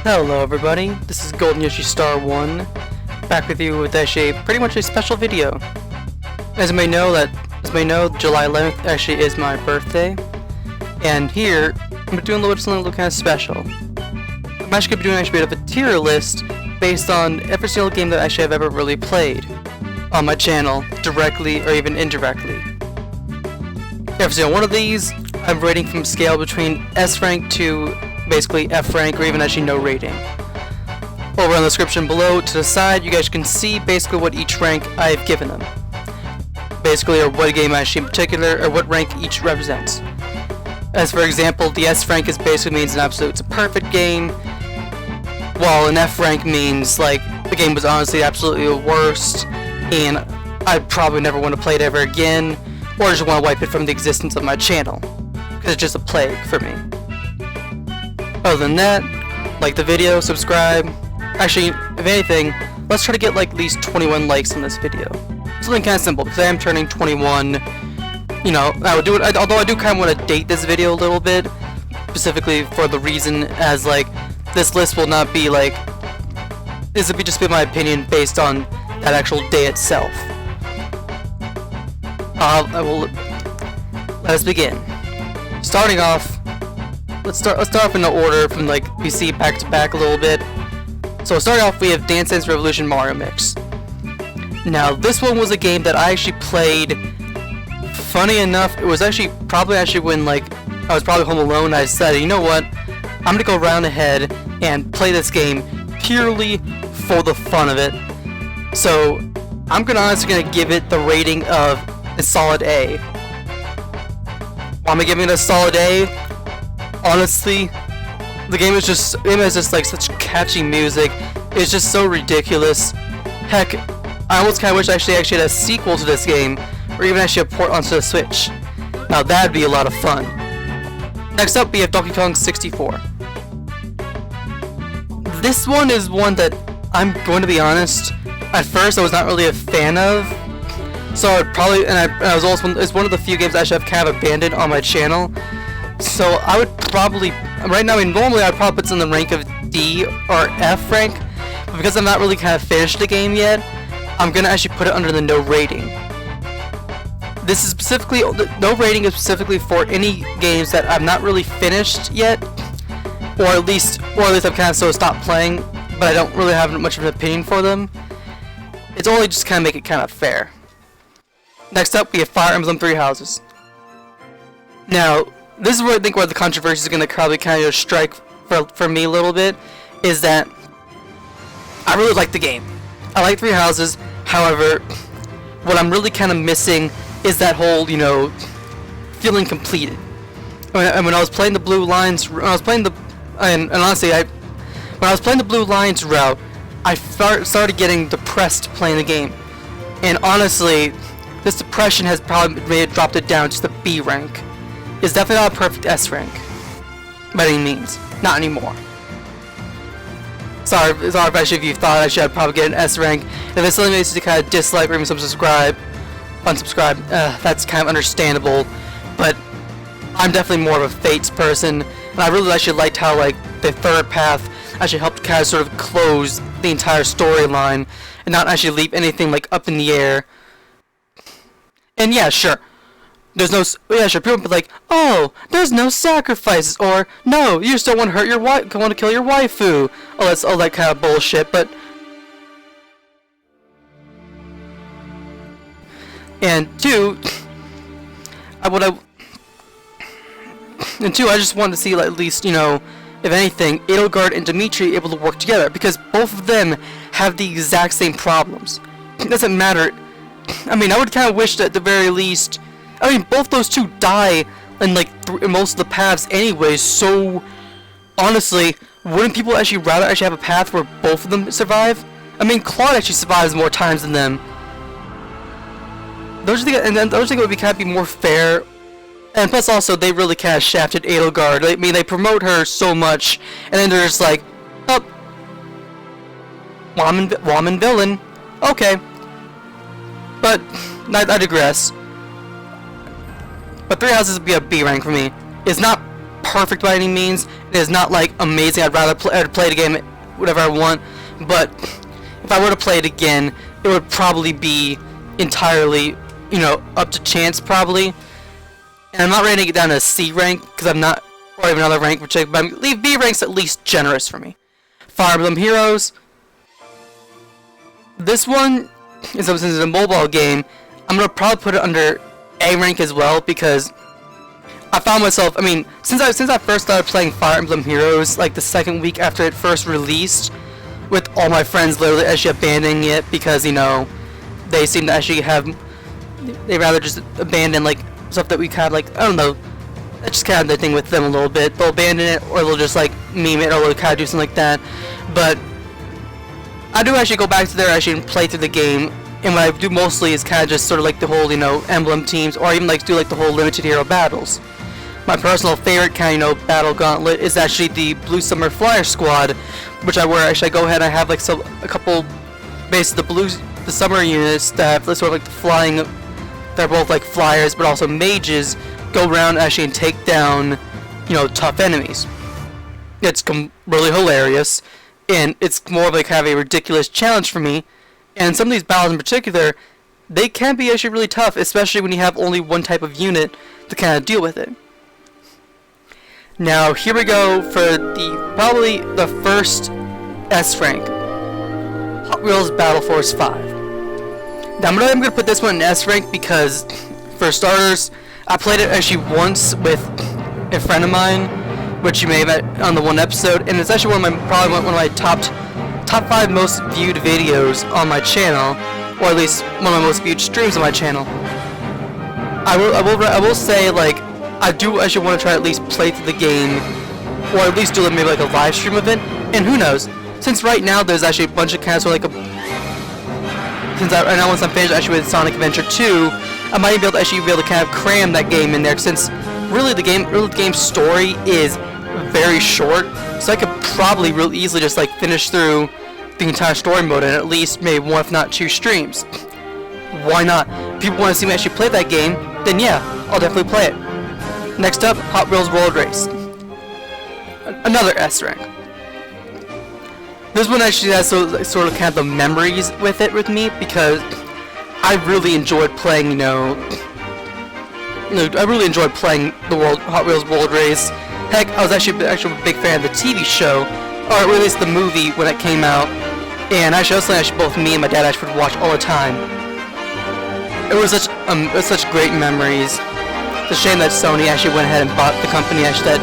Hello everybody, this is GoldenYoshistar1, back with you with actually pretty much a special video. As you may know, July 11th actually is my birthday, and here I'm doing a little something kind of special. I'm actually going to be doing a bit of a tier list based on every single game that actually I've ever really played on my channel, directly or even indirectly. Every single one of these I'm rating from a scale between S rank to basically F rank, or even actually no rating. Over in the description below to the side, you guys can see basically what each rank I've given them. Basically, or what game actually in particular, or what rank each represents. As for example, the S rank is basically means an absolute, it's a perfect game, while an F rank means like the game was honestly absolutely the worst, and I'd probably never want to play it ever again, or just want to wipe it from the existence of my channel, because it's just a plague for me. Other than that, like the video, subscribe. Actually, if anything, let's try to get like at least 21 likes on this video. Something kind of simple, because I am turning 21. You know, I would do it, although I do kind of want to date this video a little bit, specifically for the reason as like, this list will not be like, this would be just my opinion based on that actual day itself. Let us begin. Starting off, let's start off in the order from like we see back to back a little bit. So starting off, we have Dance Dance Revolution Mario Mix. Now this one was a game that I actually played. Funny enough, it was actually probably when like I was probably home alone. I decided, you know what, I'm gonna go around ahead and play this game purely for the fun of it. So I'm honestly gonna give it the rating of a solid A. Why am I giving it a solid A? Honestly, the game is just like such catchy music. It's just so ridiculous. Heck, I almost kind of wish I actually had a sequel to this game, or even actually a port onto the Switch. Now that'd be a lot of fun. Next up, we have Donkey Kong 64. This one is one that I'm going to be honest, at first I was not really a fan of. So I'd probably, and I was also, it's one of the few games actually I've kind of abandoned on my channel. So I would probably, right now, I mean, normally I'd probably put this in the rank of D or F rank, but because I'm not really kind of finished the game yet, I'm gonna actually put it under the no rating. This is specifically, no rating is specifically for any games that I'm not really finished yet, or at least I've kind of sort of stopped playing, but I don't really have much of an opinion for them. It's only just kind of make it kind of fair. Next up, we have Fire Emblem Three Houses. Now, this is where I think where the controversy is going to probably kind of strike for me a little bit, is that I really like the game. I like Three Houses, however, what I'm really kind of missing is that whole, you know, feeling completed. When I was playing the Blue Lines, when I was playing the Blue Lines route, I started getting depressed playing the game. And honestly, this depression has probably dropped it down to the B rank. It's definitely not a perfect S rank, by any means. Not anymore. Sorry if actually if you thought I should probably get an S rank. If it's something that makes you kind of dislike or even unsubscribe, that's kind of understandable. But I'm definitely more of a Fates person, and I really actually liked how like the third path actually helped kind of sort of close the entire storyline and not actually leave anything like up in the air. And yeah, sure. People be like, oh, there's no sacrifices, or no, you just don't want to hurt your wife, want to kill your waifu. Oh, that's all that kind of bullshit. But and two, I just wanted to see like, at least, you know, if anything, Edelgard and Dimitri able to work together, because both of them have the exact same problems. It doesn't matter. I mean, I would kind of wish that at the very least, I mean, both those two die in like most of the paths anyway, so honestly, wouldn't people actually rather actually have a path where both of them survive? I mean, Claude actually survives more times than them. Don't you think it would be kind of be more fair? And plus also, they really kind of shafted Edelgard. I mean, they promote her so much, and then they're just like, Woman villain. Okay. But I digress. But 3 houses would be a B rank for me. It's not perfect by any means. It is not like amazing. I'd rather play the game whatever I want. But if I were to play it again, it would probably be entirely, you know, up to chance probably. And I'm not rating it down to a C rank because I'm not, or even another rank, but leave B ranks at least generous for me. Fire Emblem Heroes. This one, since it's a mobile game, I'm gonna probably put it under A rank as well because I found myself. I mean, since I first started playing Fire Emblem Heroes, like the second week after it first released, with all my friends literally actually abandoning it because, you know, they seem to actually have, they rather just abandon like stuff that we kind of like, I don't know, that's just kind of the thing with them a little bit. They'll abandon it or they'll just like meme it or they'll kind of do something like that. But I do actually go back to there actually and play through the game, and what I do mostly is kind of just sort of like the whole, you know, emblem teams, or even like do like the whole limited hero battles. My personal favorite kind of, you know, battle gauntlet is actually the Blue Summer Flyer Squad, which I go ahead and I have like a couple basically the summer units that have sort of like the flying, they're both like flyers but also mages, go around actually and take down, you know, tough enemies. It's really hilarious, and it's more of like kind of a ridiculous challenge for me. And some of these battles in particular, they can be actually really tough, especially when you have only one type of unit to kind of deal with it. Now here we go for probably the first S rank, Hot Wheels Battle Force 5. Now I'm gonna put this one in S rank because, for starters, I played it actually once with a friend of mine, which you may have met on the one episode, and it's actually probably one of my top 5 most viewed videos on my channel, or at least one of my most viewed streams on my channel. I will say, like, I do actually want to try at least play through the game, or at least do maybe like a live stream of it. And who knows? Since right now there's actually a bunch of kind of sort of like right now once I'm finished actually with Sonic Adventure 2, I might be able to kind of cram that game in there, since really the game's story is very short, so I could probably real easily just like finish through the entire story mode in at least maybe 1 if not 2 streams. Why not? If people want to see me actually play that game, then yeah, I'll definitely play it. Next up, Hot Wheels World Race. Another S rank. This one actually has sort of kind of the memories with me because I really enjoyed playing, I really enjoyed playing the Hot Wheels World Race. Heck, I was actually a big fan of the TV show, or at least the movie when it came out, and actually both me and my dad actually would watch all the time. It was such great memories. It's a shame that Sony actually went ahead and bought the company that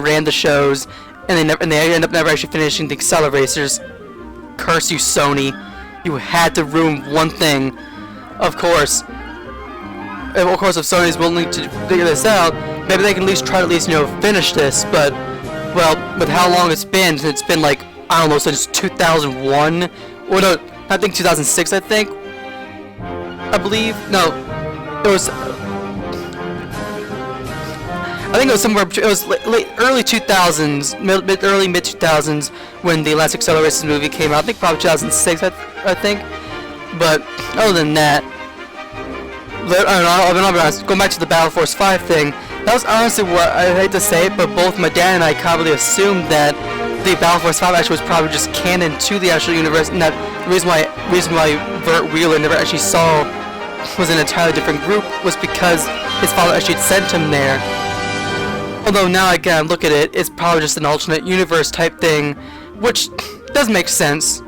ran the shows, and they ended up never actually finishing the Acceleracers. Curse you, Sony! You had to ruin one thing. Of course, if Sony's willing to figure this out, maybe they can at least try to finish this. But well, with how long it's been like, I don't know, since 2001, or no, I think 2006. I believe. No, it was. I think it was somewhere between, it was early 2000s, early mid 2000s when the last Acceleracers movie came out. I think probably 2006, I think. But other than that, I'll be honest, going back to the Battle Force 5 thing, that was honestly what, I hate to say it, but both my dad and I probably assumed that the Battle Force 5 actually was probably just canon to the actual universe, and that the reason why Burt Wheeler never actually saw was an entirely different group was because his father actually had sent him there. Although now I can look at it, it's probably just an alternate universe type thing, which does make sense.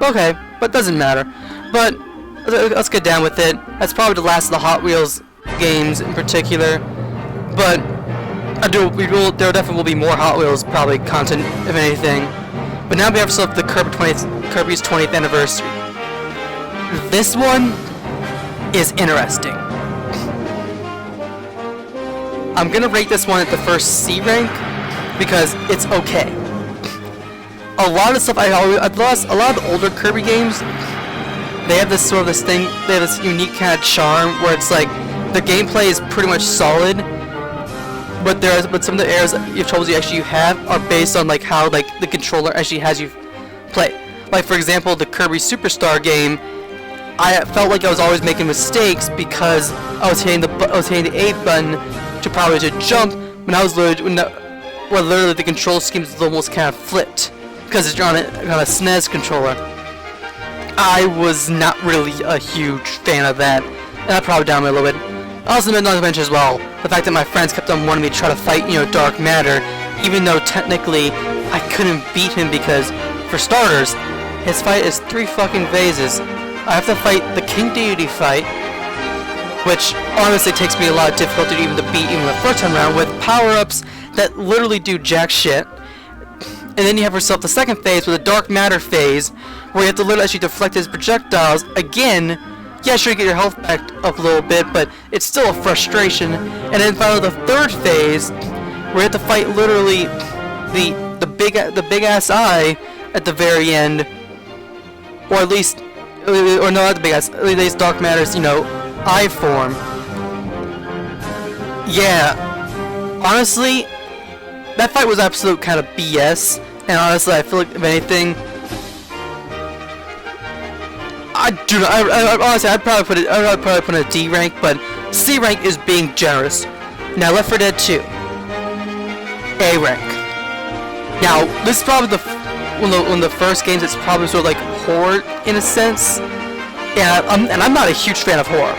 Okay, but doesn't matter. But let's get down with it. That's probably the last of the Hot Wheels games in particular. But there definitely will be more Hot Wheels probably content, if anything. But now we have the Kirby's 20th anniversary. This one is interesting. I'm gonna rate this one at the first C rank because it's okay. A lot of stuff a lot of the older Kirby games, they have this thing, they have this unique kind of charm where it's like the gameplay is pretty much solid, but some of the errors troubles you have are based on like how like the controller actually has you play. Like for example, the Kirby Superstar game, I felt like I was always making mistakes because I was hitting the A button to probably to jump when I was literally the control scheme is almost kind of flipped because it's on a SNES controller. I was not really a huge fan of that, and that probably down me a little bit. I also not to mention as well the fact that my friends kept on wanting me to try to fight, Dark Matter, even though technically I couldn't beat him because, for starters, his fight is 3 fucking phases. I have to fight the King Deity fight, which honestly takes me a lot of difficulty even to beat even the first time around, with power-ups that literally do jack shit. And then you have yourself the second phase with the Dark Matter phase, where you have to literally actually deflect his projectiles again. Yeah, sure, you get your health back up a little bit, but it's still a frustration. And then finally the third phase, where you have to fight literally the big ass eye at the very end, or at least, or no, not the big ass, at least Dark Matter's, eye form. Yeah, honestly, that fight was absolute kind of BS, and honestly, I feel like if anything, honestly, I'd probably put it in a D rank, but C rank is being generous. Now, Left 4 Dead 2, A rank. Now, this is probably one of the first games that's probably sort of like horror in a sense, and I'm not a huge fan of horror,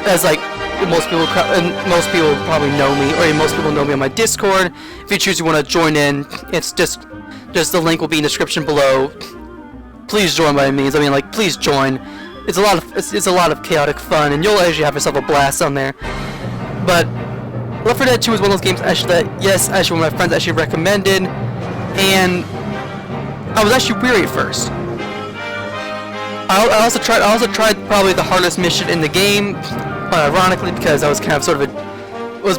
as like most people probably know me, or most people know me on my Discord. If you choose to want to join in, it's just the link will be in the description below. Please join by means. I mean, like, please join. It's a lot of chaotic fun, and you'll actually have yourself a blast on there. But Left 4 Dead 2 is one of those games actually that one of my friends actually recommended, and I was actually weary at first. I also tried probably the hardest mission in the game, ironically, because I was kind of sort of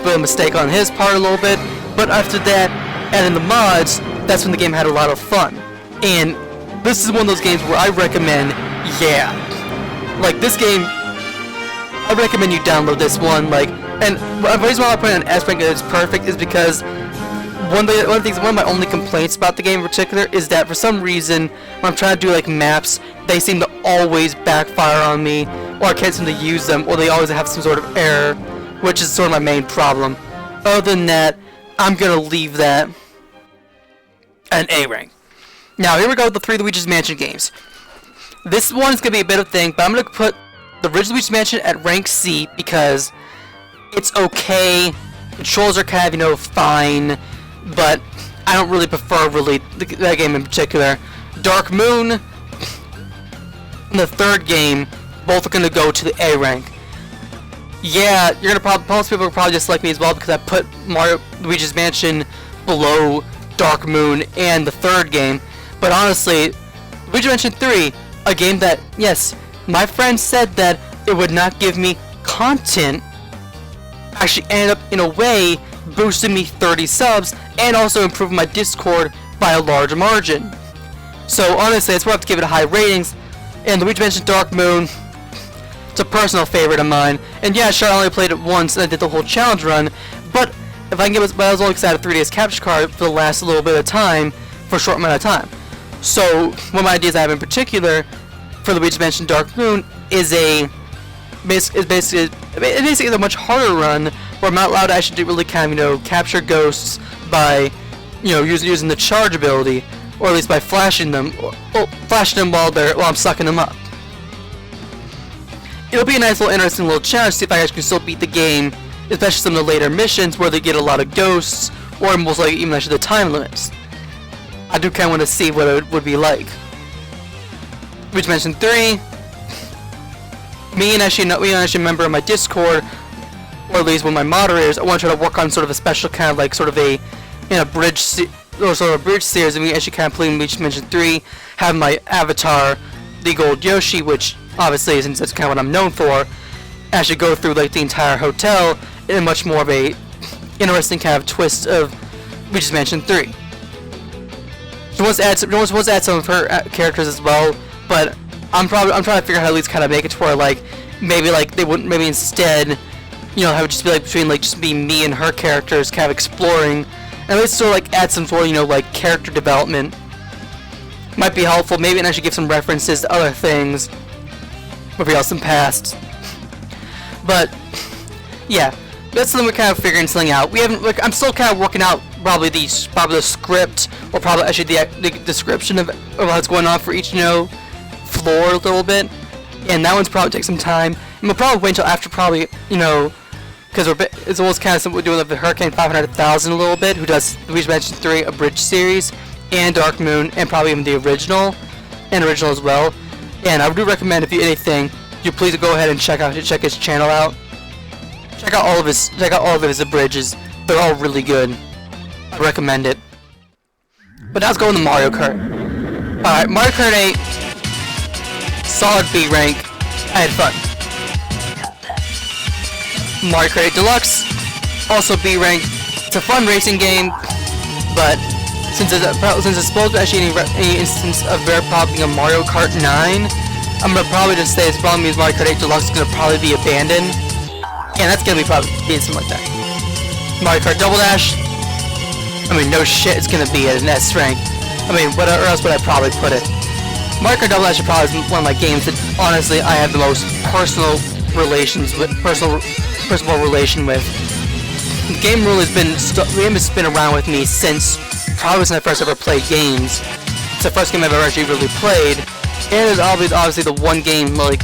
a mistake on his part a little bit. But after that, and in the mods, that's when the game had a lot of fun. And this is one of those games where I recommend, like this game, I recommend you download this one. Like, and the reason why I put it on S rank it's perfect is because one of my only complaints about the game in particular is that for some reason when I'm trying to do like maps, they seem to always backfire on me, or I can't seem to use them, or they always have some sort of error, which is sort of my main problem. Other than that, I'm gonna leave that an A rank. Now here we go with the 3 Luigi's Mansion games. This one is gonna be a bit of a thing, but I'm gonna put the original Luigi's Mansion at rank C because it's okay. Controls are kind of fine, but I don't really prefer that game in particular. Dark Moon and the third game both are gonna go to the A rank. Yeah, most people will probably dislike me as well because I put Luigi's Mansion below Dark Moon and the third game. But honestly, Luigi's Mansion 3, a game that, yes, my friend said that it would not give me content, actually ended up in a way boosting me 30 subs and also improving my Discord by a large margin. So honestly, that's why I have to give it high ratings. And Luigi's Mansion Dark Moon, it's a personal favorite of mine. And yeah, sure, I only played it once and I did the whole challenge run, but if I can get, but I was all excited 3 days capture card for the last little bit of time, for a short amount of time. So one of my ideas I have in particular for Luigi's Mansion Dark Moon is basically a much harder run where I'm not allowed to actually really kind of capture ghosts by using the charge ability, or at least by flashing them while I'm sucking them up. It'll be a nice little interesting little challenge to see if I actually can still beat the game, especially some of the later missions where they get a lot of ghosts, or most likely even actually the time limits. I do kind of want to see what it would be like. Luigi's Mansion 3, me and actually a member of my Discord, or at least one of my moderators, I want to try to work on sort of a special kind of like sort of a bridge series, and we actually kind of play Luigi's Mansion 3, have my avatar, the Gold Yoshi, which obviously, since that's kind of what I'm known for, actually go through like the entire hotel in a much more of a interesting kind of twist of Luigi's Mansion 3. She wants to add some of her characters as well, but I'm trying to figure out how to at least kind of make it to where like maybe they wouldn't, maybe instead have it just be like between like just be me and her characters kind of exploring, and at least sort of like add some sort of like character development. might be helpful. Maybe I should give some references to other things, maybe else in past. But yeah, that's something we're kind of figuring something out. We haven't. Like, I'm still kind of working out probably the script, or probably actually the description of what's going on for each floor a little bit. And that one's probably take some time. And we'll probably wait until after because it's almost kind of something we're doing with the Hurricane 500,000 a little bit, who does Luigi's Mansion 3 Abridged series, and Dark Moon, and probably even the original as well. And I do recommend, if you anything, you please go ahead and check his channel out. Check out all of his abridges. They're all really good. I recommend it. But now let's go into Mario Kart. Alright, Mario Kart 8. Solid B rank. I had fun. Mario Kart 8 Deluxe. Also B rank. It's a fun racing game, but since it's supposed to actually any instance of very probably a Mario Kart 9, I'm gonna probably just say it's probably means Mario Kart 8 Deluxe is gonna probably be abandoned, and that's gonna be probably something like that. Mario Kart Double Dash. I mean, no shit, it's gonna be at an S rank. I mean, where else would I probably put it? Mario Kart Double Dash is probably one of my games that honestly I have the most personal relation with. The game really has been around with me since probably since I first ever played games. It's the first game I've ever actually really played, and it's obviously the one game where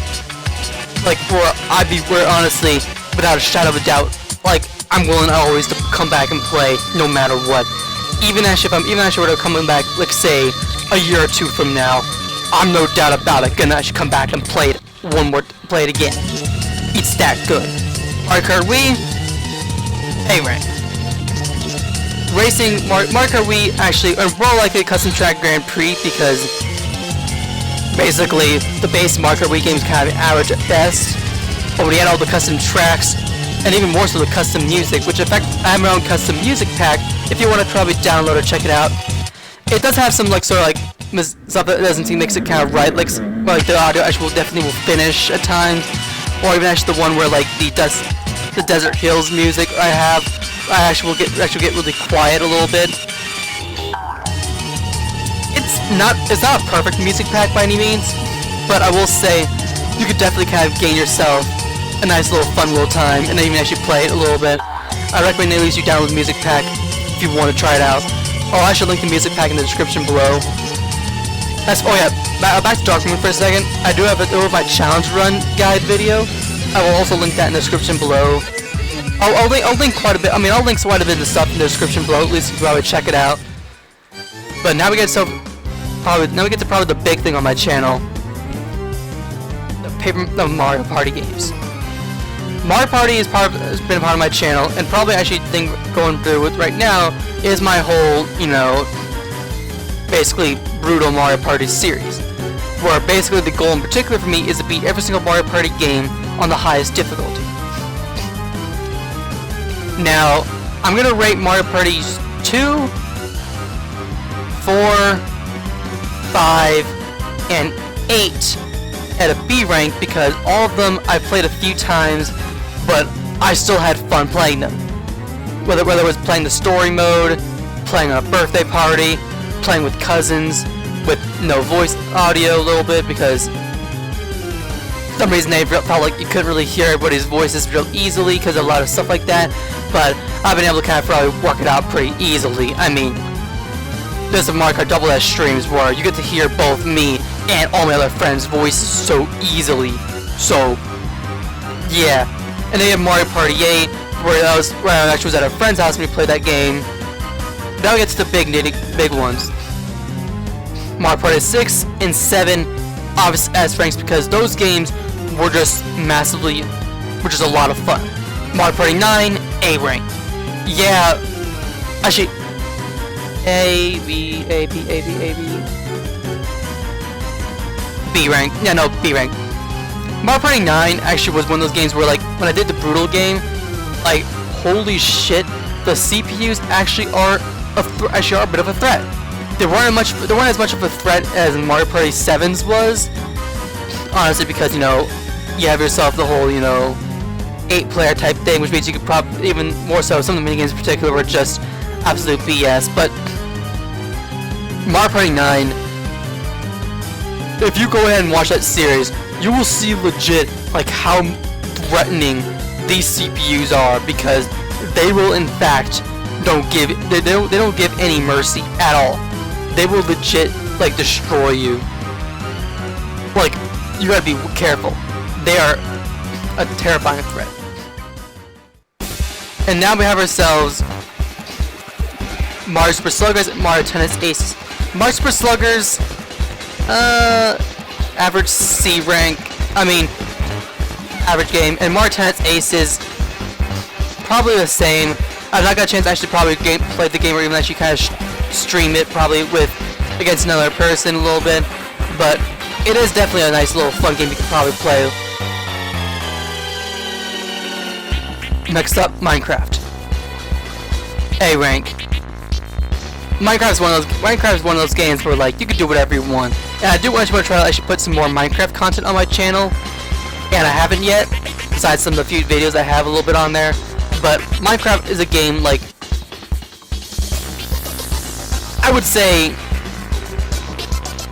honestly, without a shadow of a doubt, like I'm willing always to come back and play no matter what. Even if I were to come back, like say a year or two from now, I'm no doubt about it gonna actually come back and play it again. It's that good. Mario Kart Wii, A rank. Racing Mario Kart Wii actually are more likely a custom track Grand Prix because basically the base Mario Kart Wii games kind of average at best. But when you add all the custom tracks and even more so the custom music, which in fact I have my own custom music pack. If you want to probably download or check it out, it does have some stuff that doesn't seem makes it kind of right, like the audio actually will finish at times, or even actually the one where like the Desert Hills music I actually will get really quiet a little bit. It's not a perfect music pack by any means, but I will say you could definitely kind of gain yourself a nice little fun little time and even actually play it a little bit. I recommend at least you download the music pack if you want to try it out. Oh, I should link the music pack in the description below. Back to Dark Moon for a second. I do have my challenge run guide video. I will also link that in the description below. I'll link quite a bit. I mean, I'll link quite a bit of stuff in the description below. At least you can probably check it out. But now we get to probably the big thing on my channel: the Mario Party games. Mario Party has been a part of my channel, and probably actually the thing going through with right now is my whole, basically brutal Mario Party series, where basically the goal in particular for me is to beat every single Mario Party game on the highest difficulty. Now, I'm gonna rate Mario Party 2, 4, 5, and 8 at a B rank because all of them I played a few times, but I still had fun playing them. Whether it was playing the story mode, playing on a birthday party, playing with cousins, with no voice audio a little bit because for some reason they felt like you couldn't really hear everybody's voices real easily because of a lot of stuff like that, but I've been able to kind of probably work it out pretty easily. I mean, there's some Mario Kart Double Dash streams where you get to hear both me and all my other friends' voices so easily. So, yeah. And then you have Mario Party 8, where I actually was at a friend's house when we played that game. Now we get to the big ones. Mario Party 6 and 7, obviously S ranks because those games were just a lot of fun. Mario Party 9, A rank. Yeah, actually, B rank. Yeah, no, B rank. Mario Party 9 actually was one of those games where, like, when I did the brutal game, like, holy shit, the CPUs actually are a bit of a threat. They weren't as much of a threat as Mario Party 7's was, honestly, because you have yourself the whole 8-player type thing, which means you could probably even more so some of the minigames in particular were just absolute BS. But Mario Party 9 if you go ahead and watch that series, you will see legit like how threatening these CPUs are, because they will in fact they don't give any mercy at all. They will legit like destroy you. Like, you gotta be careful. They are a terrifying threat. And now we have ourselves Mario Super Sluggers and Mario Tennis Aces. Mario Super Sluggers, average C rank. Average game. And Mario Tennis Aces, probably the same. I've not got a chance to actually probably play the game, or even actually kind of stream it probably against another person a little bit. But it is definitely a nice little fun game you can probably play. Next up, Minecraft. A rank. Minecraft is one of those games where like you can do whatever you want. And I do want to try to actually put some more Minecraft content on my channel, and I haven't yet. Besides some of the few videos I have a little bit on there, but Minecraft is a game like I would say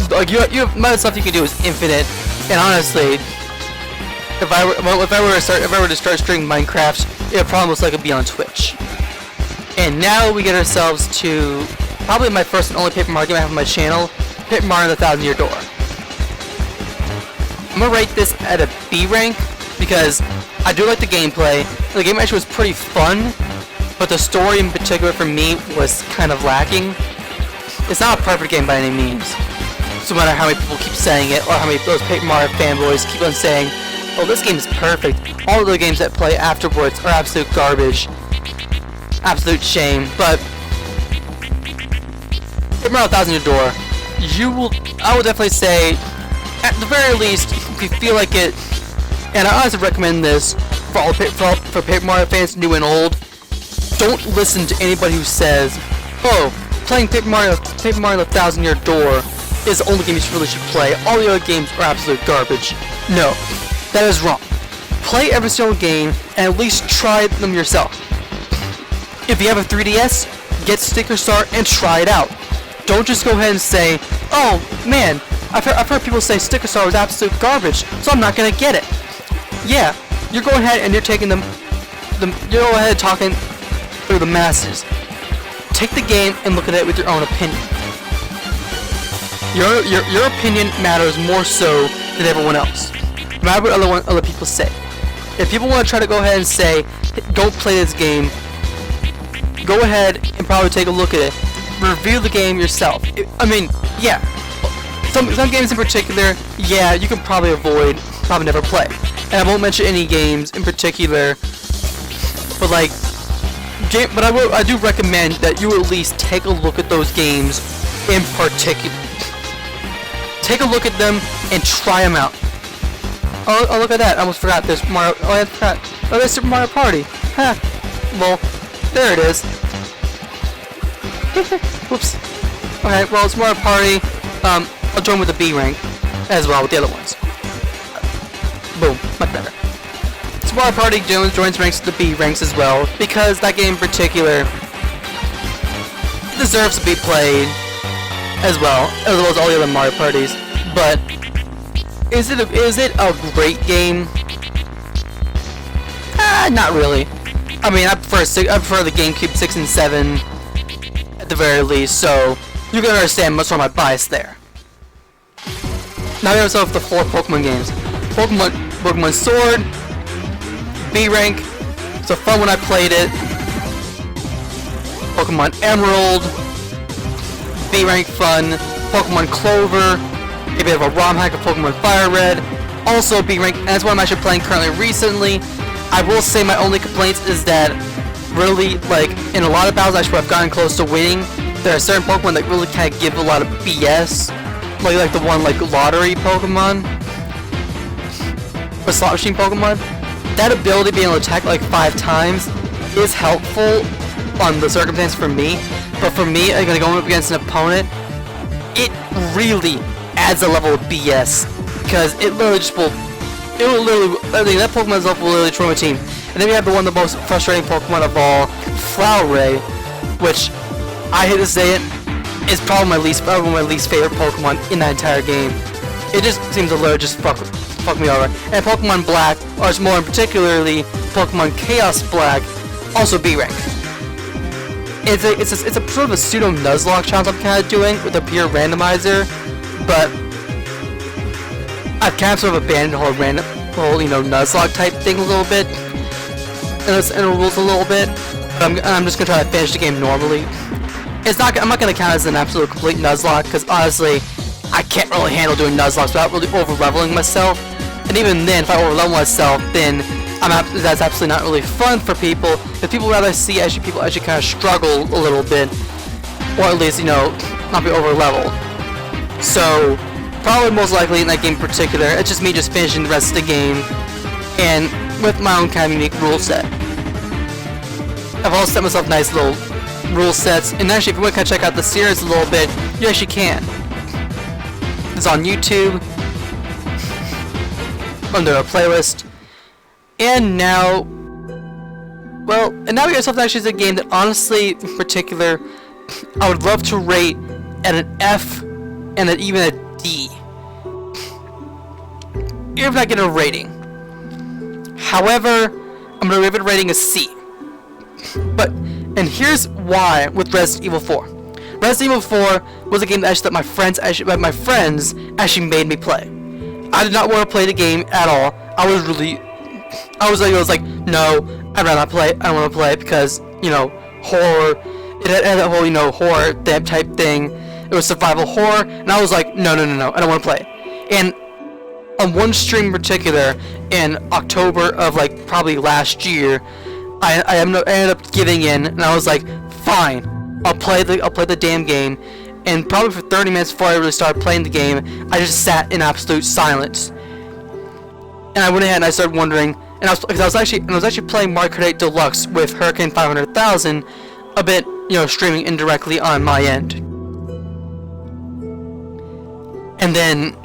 like you have amount of stuff you can do is infinite. And honestly, if I were to start streaming Minecraft, it would probably most likely be on Twitch. And now we get ourselves to probably my first and only Paper Mario game I have on my channel, Paper Mario the 1,000 Year Door. I'm gonna rate this at a B rank because I do like the gameplay. The game actually was pretty fun, but the story in particular for me was kind of lacking. It's not a perfect game by any means. So no matter how many people keep saying it, or how many those Paper Mario fanboys keep on saying, oh, this game is perfect, all of the games that play afterwards are absolute garbage. Absolute shame. But Paper Mario 1,000 Year Door, I would definitely say, at the very least, if you feel like it, and I honestly recommend this for Paper Mario fans, new and old, don't listen to anybody who says, oh, playing Paper Mario 1,000 Year Door is the only game you really should play. All the other games are absolute garbage. No, that is wrong. Play every single game and at least try them yourself. If you have a 3DS, get Sticker Star and try it out. Don't just go ahead and say, oh man, I've heard people say Sticker Star was absolute garbage, so I'm not gonna get it. Yeah, you're going ahead and you're taking you're going ahead talking through the masses. Take the game and look at it with your own opinion. Your opinion matters more so than everyone else. No matter what other people say. If people want to try to go ahead and say, don't play this game, go ahead and probably take a look at it. Review the game yourself. Yeah. Some games in particular, yeah, you can probably avoid, probably never play. And I won't mention any games in particular, but like, I do recommend that you at least take a look at those games in particular. Take a look at them and try them out. Oh, look at that! I almost forgot. There's Mario. Oh, I forgot. Oh, there's Super Mario Party. Ha! Well, there it is. Whoops. Okay, well, it's Mario Party. I'll join with the B rank as well with the other ones. Boom, much better. So Mario Party joins ranks with the B ranks as well, because that game in particular deserves to be played as well as all the other Mario Parties. But is it a great game? Not really. I prefer the GameCube 6 and 7 at the very least, so you can understand much more my bias there. Now we have ourselves the 4 Pokemon games. Pokemon Sword, B rank. It's a fun when I played it. Pokemon Emerald, B rank fun. Pokemon Clover, a bit of a ROM hack of Pokemon Fire Red, also B rank, and that's what I'm actually playing currently recently. I will say my only complaints is that really, like, in a lot of battles actually I've gotten close to winning, there are certain Pokemon that really kind of give a lot of BS. Like the one like Lottery Pokemon, or Slot Machine Pokemon. That ability being able to attack like 5 times is helpful on the circumstance for me, but for me, I'm gonna go up against an opponent, it really adds a level of BS, because that Pokemon itself will literally destroy my team. And then we have the one of the most frustrating Pokemon of all, Floweray, which, I hate to say it, is probably one of my least favorite Pokemon in that entire game. it just seems a little just fuck me over. And Pokemon Black, or more particularly Pokemon Chaos Black, also B rank. It's a sort of a pseudo Nuzlocke challenge I'm kind of doing with a pure randomizer, but I've kind of sort of abandoned the whole you know, Nuzlocke type thing a little bit, and the rules a little bit. But I'm just gonna try to finish the game normally. I'm not gonna count it as an absolute complete Nuzlocke, because honestly, I can't really handle doing Nuzlocks without really over-leveling myself. And even then, if I over-level myself, then that's absolutely not really fun for people. If people rather see people actually kind of struggle a little bit, or at least, you know, not be over-leveled. So, probably most likely in that game in particular, it's just me just finishing the rest of the game, and with my own kind of unique rule set. I've also set myself nice little rule sets, and actually if you want to kind of check out the series a little bit, you actually can. It's on YouTube, under a playlist, and now we got something actually is a game that honestly, in particular, I would love to rate at an F and then even a D. Even if I get a rating. However, I'm gonna give it a rating of C. And here's why with Resident Evil 4. Resident Evil 4 was a game that my friends actually made me play. I did not want to play the game at all. I was like, no, I'd rather not play it. I don't want to play it because, you know, horror. It had that whole, you know, horror type thing. It was survival horror, and I was like, no, I don't want to play it. And on one stream in particular, in October of like probably last year, I ended up giving in, and I was like, fine, I'll play the damn game. And probably for 30 minutes before I really started playing the game, I just sat in absolute silence. And I went ahead and I started wondering, and I was actually playing Mario Kart 8 Deluxe with Hurricane 500,000, a bit, you know, streaming indirectly on my end. And then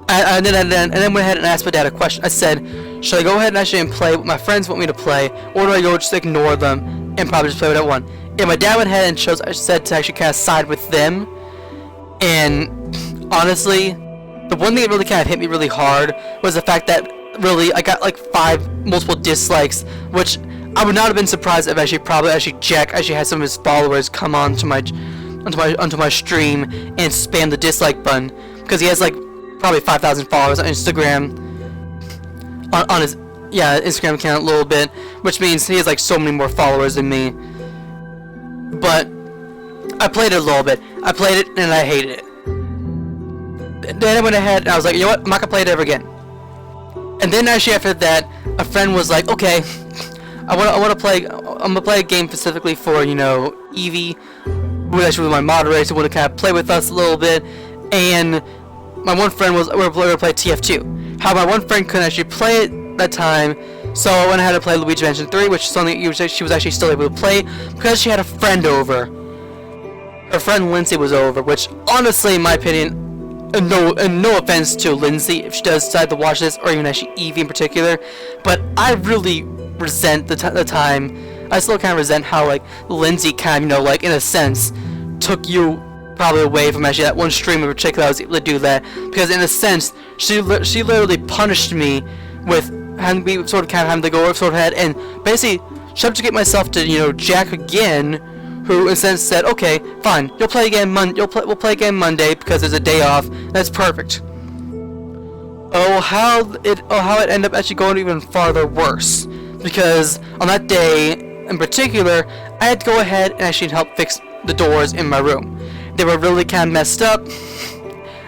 I went ahead and asked my dad a question. I said, should I go ahead and actually play what my friends want me to play, or do I go just ignore them and probably just play what I want? And my dad went ahead and said to actually kind of side with them. And honestly, the one thing that really kind of hit me really hard was the fact that really I got like 5 multiple dislikes, which I would not have been surprised if Jack actually had some of his followers come onto my stream and spam the dislike button, because he has like probably 5,000 followers on Instagram, on his Instagram account a little bit, which means he has like so many more followers than me. But I played it a little bit. I played it and I hated it. Then I went ahead and I was like, you know what, I'm not gonna play it ever again. And then actually after that, a friend was like, okay, I'm gonna play a game specifically for, you know, Eevee, who actually was my moderator, so wanted to kind of play with us a little bit. And my one friend we were going to play TF2. However, my one friend couldn't actually play it that time, so I went ahead to play Luigi Mansion 3, which is something she was actually still able to play because she had a friend over. Her friend Lindsay was over, which honestly, in my opinion, no offense to Lindsay if she does decide to watch this, or even actually Eevee in particular, but I really resent the time. I still kind of resent how like Lindsay kind of, you know, like in a sense took you probably away from actually that one stream in particular I was able to do that, because in a sense she literally punished me with having me sort of having to go over sort of head and basically subjugate myself to, you know, Jack again, who in a sense said, okay, fine, we'll play again Monday because there's a day off. That's perfect. How it ended up actually going even farther worse, because on that day in particular I had to go ahead and actually help fix the doors in my room. They were really kind of messed up.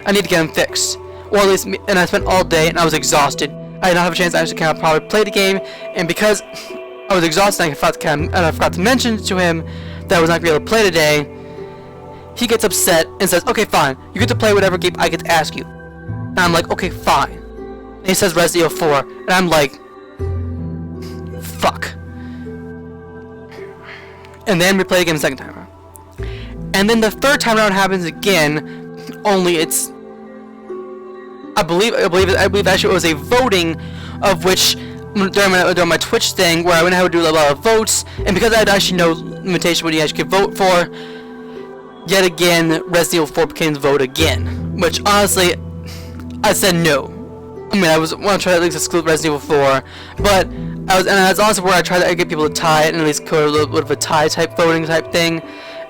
I need to get them fixed, or at least, and I spent all day and I was exhausted. I did not have a chance to actually kind of probably play the game, and because I was exhausted, I forgot to mention to him that I was not going to be able to play today. He gets upset and says, okay, fine, you get to play whatever game I get to ask you. And I'm like, okay, fine. And he says Resident Evil 4, and I'm like, fuck. And then we play the game the second time around. And then the third time around happens again, only it's, I believe actually it was a voting, of which during my Twitch thing where I went ahead and do a lot of votes, and because I had actually no limitation what you actually could vote for, yet again Resident Evil 4 became the vote again, which honestly I said no. I mean, I want to try to at least exclude Resident Evil 4, but that's also where I tried to get people to tie it and at least code a little bit of a tie type voting type thing.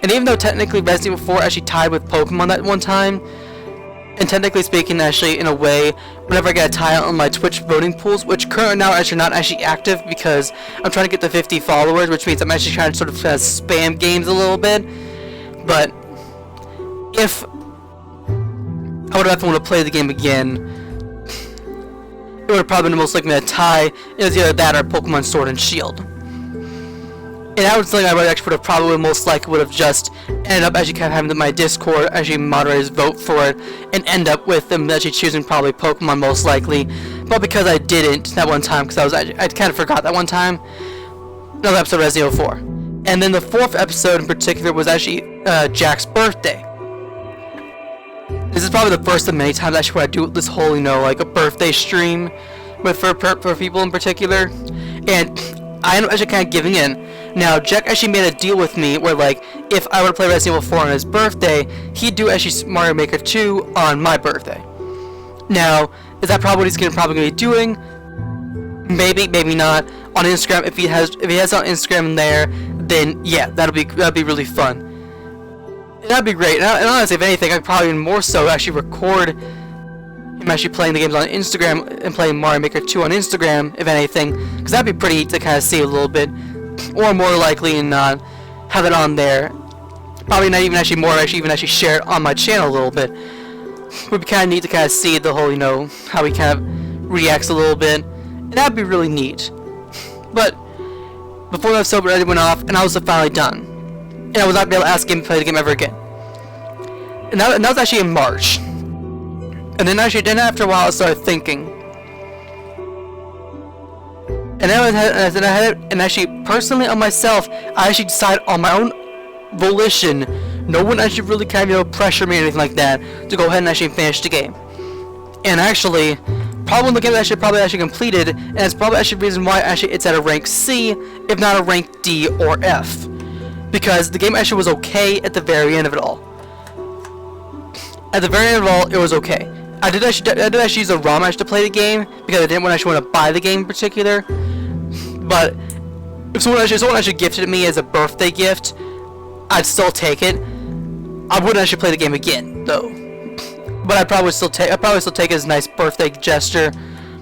And even though technically Resident Evil 4 actually tied with Pokemon that one time, and technically speaking, actually in a way, whenever I get a tie on my Twitch voting pools, which currently now actually not actually active because I'm trying to get to 50 followers, which means I'm actually trying to sort of spam games a little bit. But if I would have to play the game again, it would have probably been most likely a tie. It was either that or Pokemon Sword and Shield. And that was something I would have probably most likely would have just ended up actually kind of having my Discord actually moderators vote for it and end up with them actually choosing probably Pokemon most likely. But because I didn't that one time, because I kind of forgot that one time, another episode of Resident Evil 4. And then the 4th episode in particular was actually Jack's birthday. This is probably the first of many times actually where I do this whole, you know, like a birthday stream with for people in particular. And I am actually kind of giving in. Now, Jack actually made a deal with me where, like, if I were to play Resident Evil 4 on his birthday, he'd do actually Mario Maker 2 on my birthday. Now, is that probably what he's probably going to be doing? Maybe, maybe not. On Instagram, if he has on Instagram there, then yeah, that'd be really fun. And that'd be great. And honestly, if anything, I'd probably even more so actually record him actually playing the games on Instagram and playing Mario Maker 2 on Instagram, if anything, because that'd be pretty neat to kind of see a little bit. Or more likely and not have it on there. Probably not even actually more even actually share it on my channel a little bit. Would be kind of neat to kind of see the whole, you know, how he kind of reacts a little bit. And that'd be really neat. But before that episode already went off and I was finally done. And I was not able to ask him to play the game ever again. And that was actually in March. And then after a while I started thinking. And then actually, personally on myself, I actually decided on my own volition, no one actually really kind of, you know, pressure me or anything like that, to go ahead and actually finish the game. And actually, probably when the game actually completed, and it's probably actually the reason why actually it's at a rank C, if not a rank D or F. Because the game actually was okay at the very end of it all. At the very end of it all, it was okay. I did actually use a ROM to play the game because I didn't want to buy the game in particular. But if someone actually gifted it me as a birthday gift, I'd still take it. I wouldn't actually play the game again though. But I'd probably still take it as a nice birthday gesture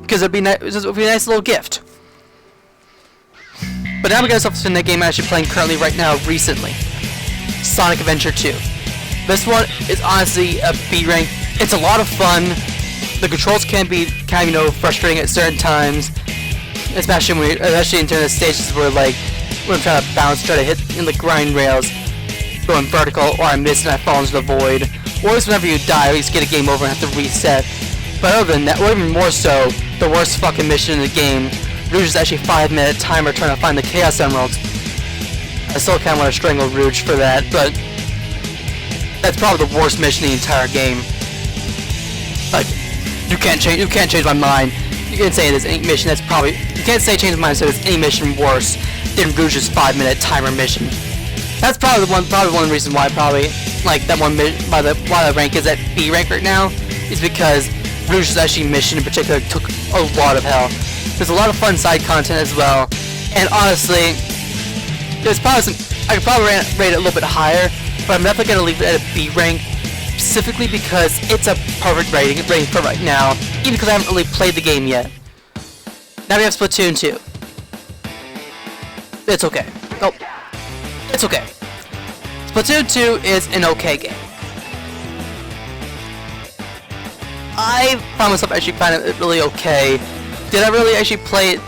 because it'd be a nice little gift. But now we got ourselves in the game I'm actually playing currently right now recently. Sonic Adventure 2. This one is honestly a B rank. It's a lot of fun. The controls can be kind of, you know, frustrating at certain times, especially in terms of stages where, like, when I'm trying to bounce, try to hit in the grind rails, going vertical, or I miss and I fall into the void, or at least whenever you die, at least get a game over and have to reset. But other than that, or even more so, the worst fucking mission in the game, Rouge is actually 5-minute timer trying to find the Chaos Emeralds. I still kind of want to strangle Rouge for that, but that's probably the worst mission in the entire game. Like, you can't change my mind. You can't say there's any mission that's probably, you can't say change my mind so there's any mission worse than Rouge's 5-minute timer mission. That's probably one of the reasons why like that one why the rank is at B rank right now is because Rouge's actually mission in particular took a lot of hell. There's a lot of fun side content as well, and honestly, there's probably I could probably rate it a little bit higher, but I'm definitely gonna leave it at a B rank. Specifically because it's a perfect rating for right now, even because I haven't really played the game yet. Now we have Splatoon 2. It's okay. Oh, it's okay. Splatoon 2 is an okay game. I found myself actually finding it really okay. Did I really actually play it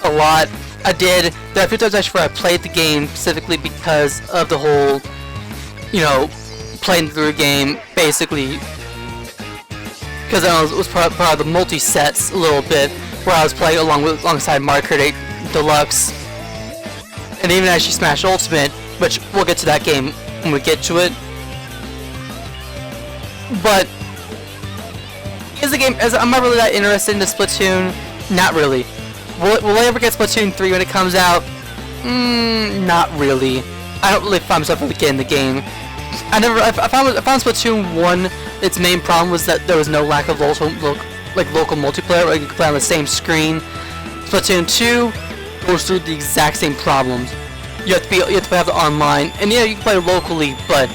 a lot? I did. There are a few times actually where I played the game specifically because of the whole, you know, playing through a game basically because I was part of the multi-sets a little bit where I was playing alongside Mario Kart 8 Deluxe and even actually Smash Ultimate, which we'll get to that game when we get to it. But is the game, am I really that interested in the Splatoon? Not really. Will I ever get Splatoon 3 when it comes out? Not really. I don't really find myself really getting the game. I found Splatoon 1, its main problem was that there was no lack of local multiplayer, where you could play on the same screen. Splatoon 2 goes through the exact same problems. You have to have the online, and yeah, you can play locally, but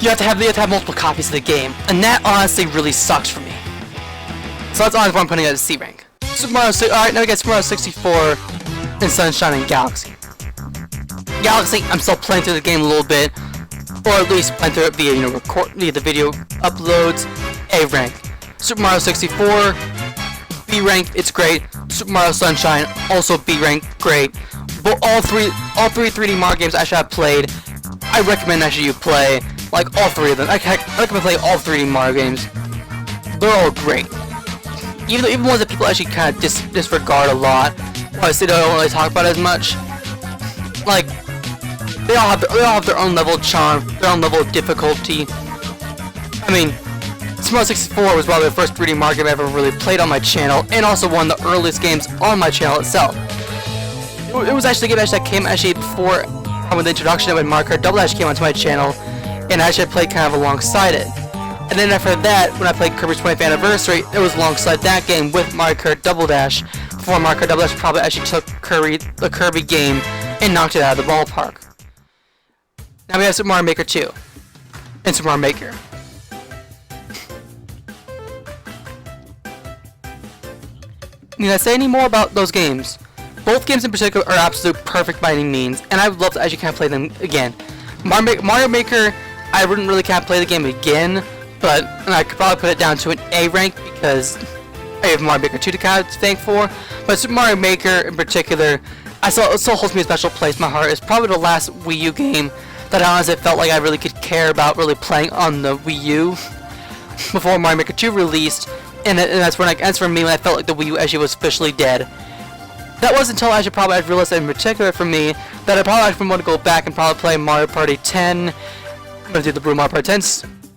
you have to have multiple copies of the game, and that honestly really sucks for me. So that's honestly why I'm putting it at C rank. Alright, now we got Super Mario 64 and Sunshine and Galaxy. Galaxy, I'm still playing through the game a little bit, or at least playing through it via, via the video uploads. A rank. Super Mario 64, B rank, it's great. Super Mario Sunshine, also B rank, great. But all three 3D Mario games actually I've played, I recommend actually you play, like, all three of them. I recommend playing all 3D Mario games. They're all great. Even ones that people actually kind of disregard a lot, or they don't really talk about as much. Like, they all have their own level of charm, their own level of difficulty. I mean, Super Mario 64 was probably the first 3D Mario game I ever really played on my channel, and also one of the earliest games on my channel itself. It was actually a game that came before with the introduction when Mario Kart Double Dash came onto my channel, and I played kind of alongside it. And then after that, when I played Kirby's 20th Anniversary, it was alongside that game with Mario Kart Double Dash, before Mario Kart Double Dash probably actually took the Kirby game and knocked it out of the ballpark. Now we have Super Mario Maker 2, and Super Mario Maker. Need I say any more about those games? Both games in particular are absolute perfect by any means, and I would love to actually kind of play them again. Mario Maker, I wouldn't really kind of play the game again, but I could probably put it down to an A rank because I have Mario Maker 2 to kind of thank for. But Super Mario Maker in particular, it still holds me a special place in my heart. It's probably the last Wii U game that I honestly felt like I really could care about really playing on the Wii U before Mario Maker 2 released, and that's for me when I felt like the Wii U actually was officially dead. That wasn't until I realized in particular for me that I probably actually want to go back and probably play Mario Party 10. I'm going to do the Blue Mario Party 10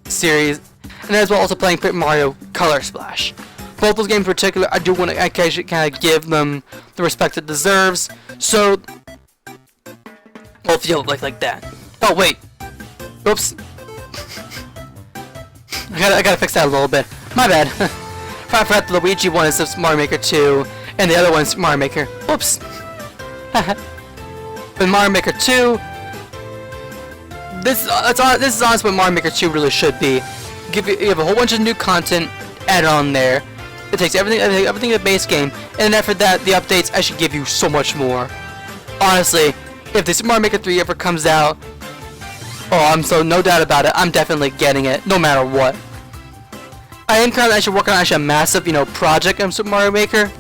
series, and as well also playing Paper Mario Color Splash. Both those games in particular, I do want to actually kind of give them the respect it deserves, so both feel like that. Oh wait, oops. I gotta fix that a little bit. My bad. I forgot the Luigi one is Super Mario Maker 2, and the other one is Mario Maker. Whoops. But Mario Maker 2, this is honestly what Mario Maker 2 really should be. You have a whole bunch of new content added on there. It takes everything in the base game, and then after that, the updates actually give you so much more. Honestly, if the Super Mario Maker 3 ever comes out, no doubt about it, I'm definitely getting it, no matter what. I am currently actually working on a massive, project on Super Mario Maker,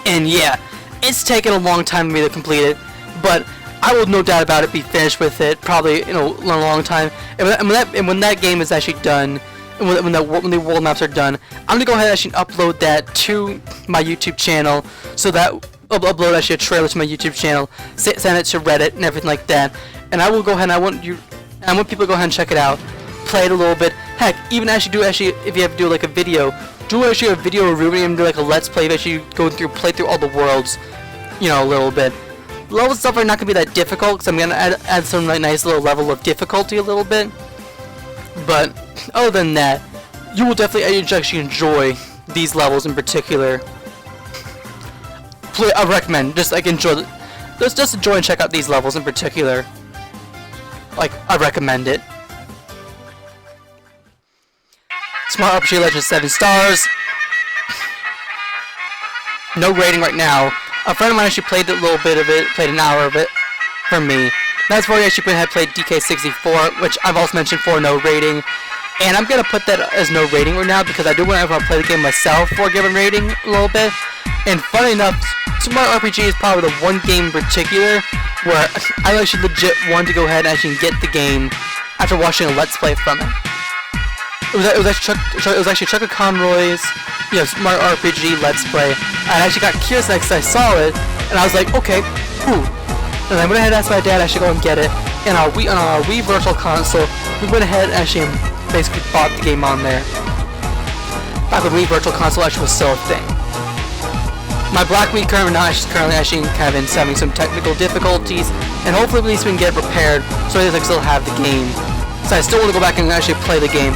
and yeah, it's taken a long time for me to complete it, but I will no doubt about it be finished with it probably in a long time. And when that game is actually done, and when the world maps are done, I'm gonna go ahead and actually upload that to my YouTube channel, so that I'll upload actually a trailer to my YouTube channel, send it to Reddit and everything like that. And I will go ahead and I want people to go ahead and check it out, play it a little bit. Heck, even if you have to do like a video, do actually a video review and do like a let's play if you play through all the worlds, a little bit. Level stuff are not gonna be that difficult because I'm gonna add some like nice little level of difficulty a little bit. But other than that, you will definitely actually enjoy these levels in particular. I recommend just enjoy and check out these levels in particular. I recommend it. Smart RPG Legend 7 stars. No rating right now. A friend of mine actually played a little bit of it, played an hour of it for me. That's where he actually had played DK64, which I've also mentioned for no rating. And I'm gonna put that as no rating right now because I do want to play the game myself for a given rating a little bit. And funny enough, Super Mario RPG is probably the one game in particular where I actually legit wanted to go ahead and actually get the game after watching a Let's Play from it. It was actually Chuck Conroy's Super Mario RPG Let's Play. I actually got curious because I saw it, and I was like, okay, ooh. And I went ahead and asked my dad I should go and get it. And on our Wii Virtual Console, we went ahead and actually basically bought the game on there. Back when Wii Virtual Console actually was still a thing. My Black Week currently actually kind of having some technical difficulties, and hopefully at least we can get it repaired so at least I can still have the game. So I still want to go back and actually play the game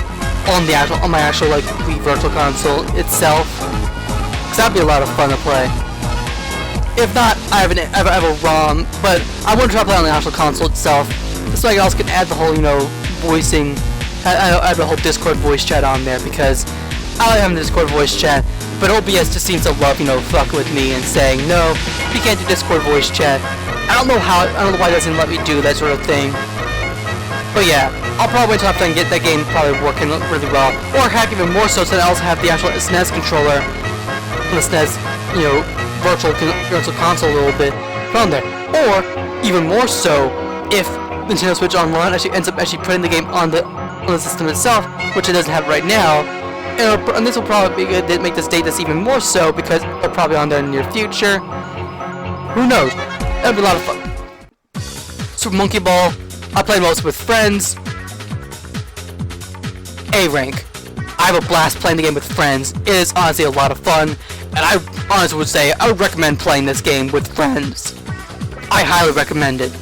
on my actual like Wii Virtual Console itself, because that'd be a lot of fun to play. If not, I have a ROM, but I want to try to play on the actual console itself. This way I also can add the whole, you know, voicing, add the whole Discord voice chat on there, because I like having the Discord voice chat, but OBS just seems to love, you know, fuck with me and saying, no, you can't do Discord voice chat. I don't know why it doesn't let me do that sort of thing. But yeah, I'll probably wait until after I can get that game probably working really well. Or heck, even more so that I also have the actual SNES controller, the SNES, you know, virtual console a little bit on there. Or, even more so, if Nintendo Switch Online actually ends up putting the game on the system itself, which it doesn't have right now. And this will probably be good to make this date this even more so, because they're probably on there in the near future. Who knows? That'll be a lot of fun. Super Monkey Ball, I play most with friends. A rank. I have a blast playing the game with friends. It is honestly a lot of fun, and I honestly would say I would recommend playing this game with friends. I highly recommend it.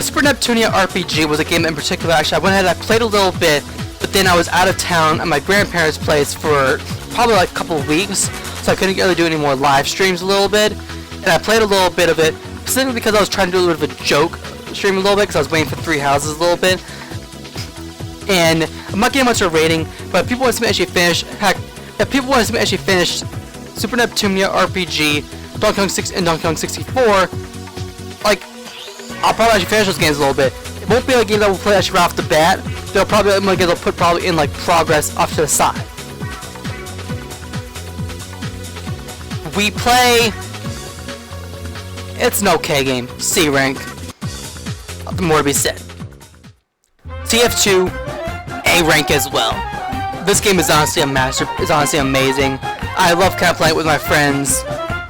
Super Neptunia RPG was a game in particular. Actually, I went ahead and I played a little bit, but then I was out of town at my grandparents' place for probably like a couple of weeks, so I couldn't really do any more live streams a little bit. And I played a little bit of it, specifically because I was trying to do a little bit of a joke stream a little bit, because I was waiting for 3 houses a little bit. And I'm not getting much of a rating, but if people want to see me actually finish, heck, if people want to see me actually finish Super Neptunia RPG, Donkey Kong 6 and Donkey Kong 64, like, I'll probably actually finish those games a little bit. It won't be a game that we'll play actually right off the bat. They'll put probably in like progress off to the side. We play. It's an okay game. C rank. Nothing more to be said. TF2, A rank as well. This game is honestly honestly amazing. I love kind of playing it with my friends,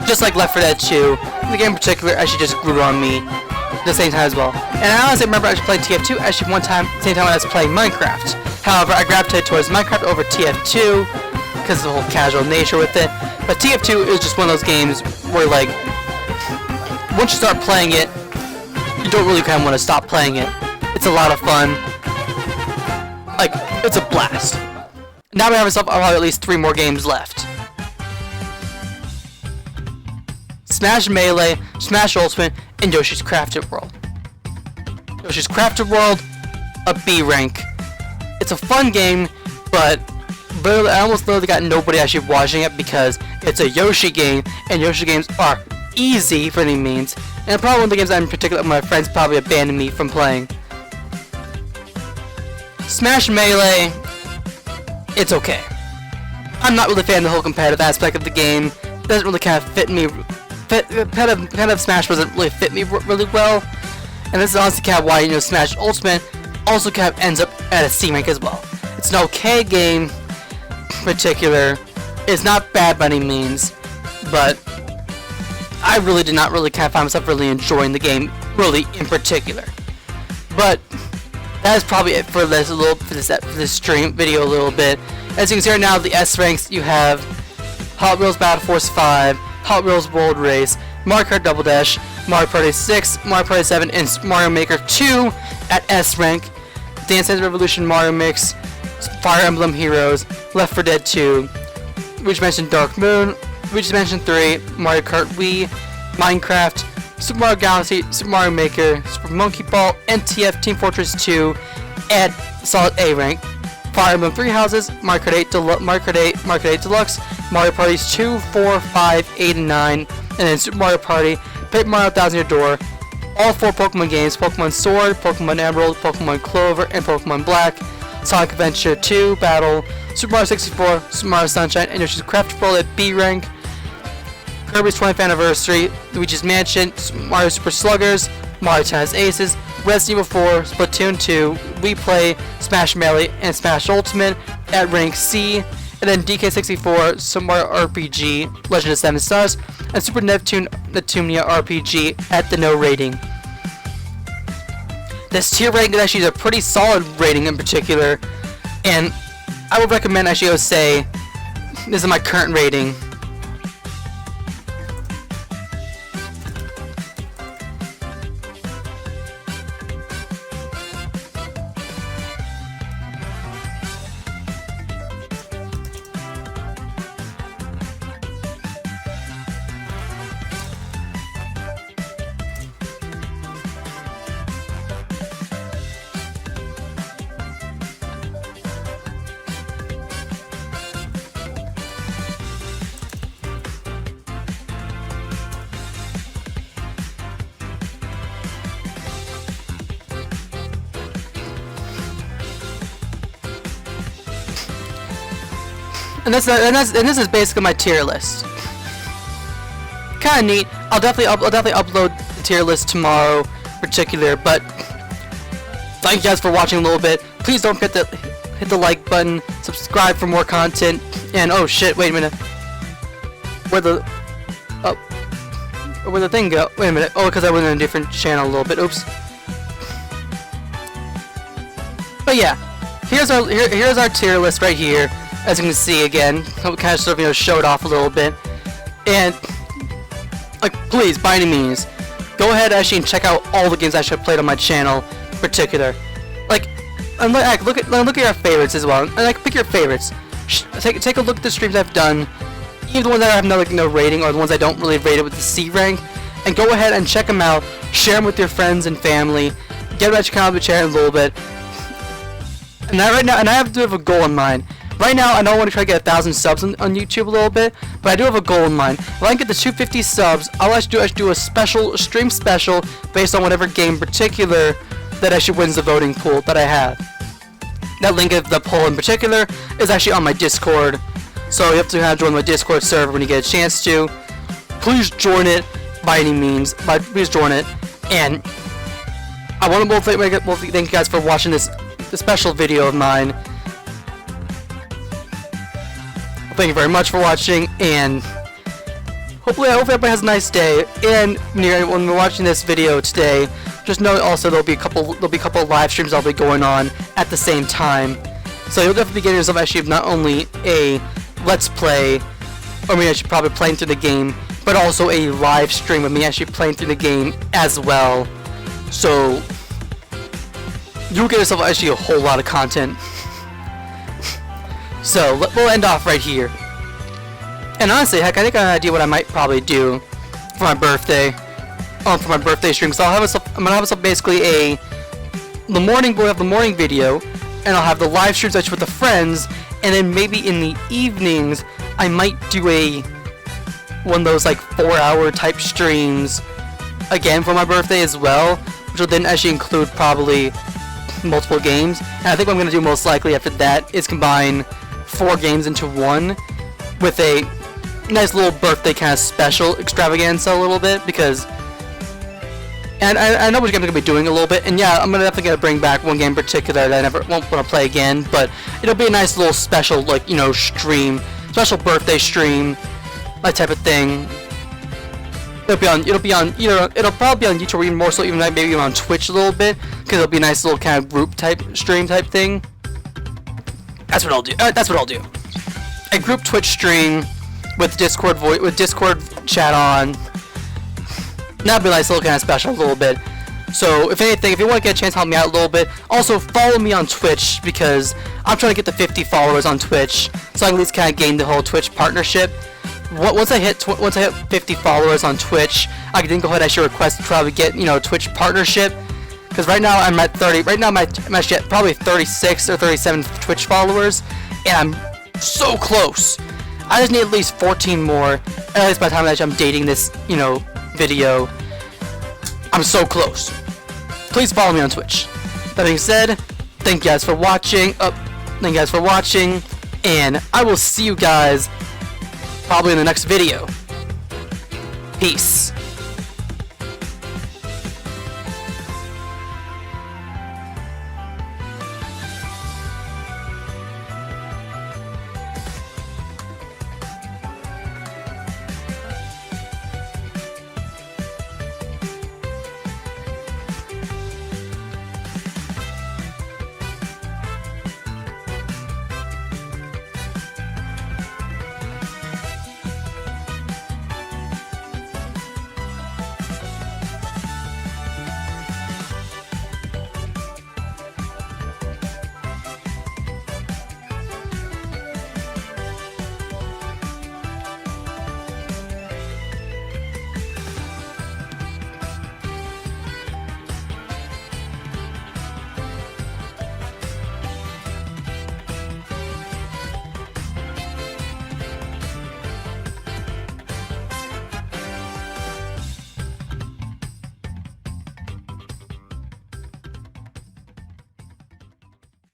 just like Left 4 Dead 2. The game in particular actually just grew on me at the same time as well. And I honestly remember actually playing TF2 actually one time, same time when I was playing Minecraft. However, I gravitated towards Minecraft over TF2 because of the whole casual nature with it. But TF2 is just one of those games where, like, once you start playing it, you don't really kind of want to stop playing it. It's a lot of fun. Like, it's a blast. Now I have myself probably at least 3 more games left. Smash Melee, Smash Ultimate, and Yoshi's Crafted World. Yoshi's Crafted World, a B rank. It's a fun game, but I almost literally got nobody actually watching it because it's a Yoshi game, and Yoshi games are easy for any means, and probably one of the games in particular my friends probably abandoned me from playing. Smash Melee, it's okay. I'm not really a fan of the whole competitive aspect of the game. It doesn't really kind of fit me. Competitive Smash doesn't really fit me really well, and this is honestly kind of why, you know, Smash Ultimate also kind of ends up at a C rank as well. It's an okay game, in particular. It's not bad by any means, but I really did not really kind of find myself really enjoying the game, really in particular. But that is probably it for this stream video a little bit. As you can see right now, the S ranks, you have Hot Wheels Battle Force 5, Hot Wheels World Race, Mario Kart Double Dash, Mario Party 6, Mario Party 7, and Mario Maker 2 at S rank, Dance Dance Revolution Mario Mix, Fire Emblem Heroes, Left 4 Dead 2, Luigi's Mansion Dark Moon, Luigi's Mansion 3, Mario Kart Wii, Minecraft, Super Mario Galaxy, Super Mario Maker, Super Monkey Ball, NTF Team Fortress 2 at solid A rank, Fire Emblem 3 Houses, Mario Kart 8, Mario Kart 8 Deluxe, Mario Parties 2, 4, 5, 8, and 9, and then Super Mario Party, Paper Mario Thousand Year Door, all 4 Pokemon games, Pokemon Sword, Pokemon Emerald, Pokemon Clover, and Pokemon Black, Sonic Adventure 2 Battle, Super Mario 64, Super Mario Sunshine, and Yoshi's Crafted World at B rank, Kirby's 20th Anniversary, Luigi's Mansion, Mario Super Sluggers, Mario Tennis Aces, Resident Evil 4, Splatoon 2, Wii Play, Smash Melee, and Smash Ultimate at rank C, and then DK64, Super Mario RPG, Legend of 7 Stars, and Super Neptunia RPG at the no rating. This tier rating is actually a pretty solid rating in particular, and I would recommend actually, I would say, this is my current rating. And this is basically my tier list. Kind of neat. I'll definitely upload the tier list tomorrow, in particular. But thank you guys for watching a little bit. Please don't forget to hit the like button, subscribe for more content. And oh shit, wait a minute. Where'd the thing go? Wait a minute. Oh, because I went in a different channel a little bit. Oops. But yeah, here's our tier list right here. As you can see again, kind of sort of show it off a little bit, and like please by any means, go ahead actually and check out all the games I should have played on my channel, in particular. Like, and look at your favorites as well, and like pick your favorites. Take a look at the streams I've done, even the ones that I have no rating or the ones I don't really rate it with the C rank, and go ahead and check them out. Share them with your friends and family. Get them at your comment chat in a little bit. And I have to have a goal in mind. Right now, I don't want to try to get 1,000 subs on YouTube a little bit, but I do have a goal in mind. If I can get the 250 subs, I'll actually do a stream special based on whatever game in particular that actually wins the voting pool that I have. That link of the poll in particular is actually on my Discord, so you have to kind of join my Discord server when you get a chance to. Please join it by any means. Please join it, and I want to thank you guys for watching this special video of mine. Thank you very much for watching, and hopefully everybody has a nice day. And when we're watching this video today, just know also there'll be a couple of live streams I'll be going on at the same time. So you'll definitely be getting yourself actually not only a let's play, or me actually probably playing through the game, but also a live stream of me actually playing through the game as well. So you'll get yourself actually a whole lot of content. So we'll end off right here. And honestly, heck, I think I have an idea what I might probably do for my birthday. For my birthday stream. So I'm gonna have myself basically we'll have the morning video, and I'll have the live streams actually with the friends, and then maybe in the evenings I might do one of those like 4-hour type streams again for my birthday as well, which will then actually include probably multiple games. And I think what I'm gonna do most likely after that is combine 4 games into one with a nice little birthday kind of special extravaganza a little bit, because and I know what I'm going to be doing a little bit, and yeah, I'm definitely going to bring back one game in particular that I never won't want to play again, but it'll be a nice little special, like, stream, special birthday stream, that type of thing. It'll probably be on YouTube, or even more so, even maybe on Twitch a little bit, because it'll be a nice little kind of group type stream type thing. That's what I'll do. A group Twitch stream with Discord chat on. That'd be a nice little kind of special a little bit. So if anything, if you want to get a chance to help me out a little bit, also follow me on Twitch, because I'm trying to get the 50 followers on Twitch, so I can at least kind of gain the whole Twitch partnership. Once I hit 50 followers on Twitch, I can then go ahead and actually request to probably get Twitch partnership. Because right now I'm at 30. Right now I'm actually at probably 36 or 37 Twitch followers, and I'm so close. I just need at least 14 more. And at least by the time that I'm dating this, video, I'm so close. Please follow me on Twitch. That being said, thank you guys for watching. And I will see you guys probably in the next video. Peace.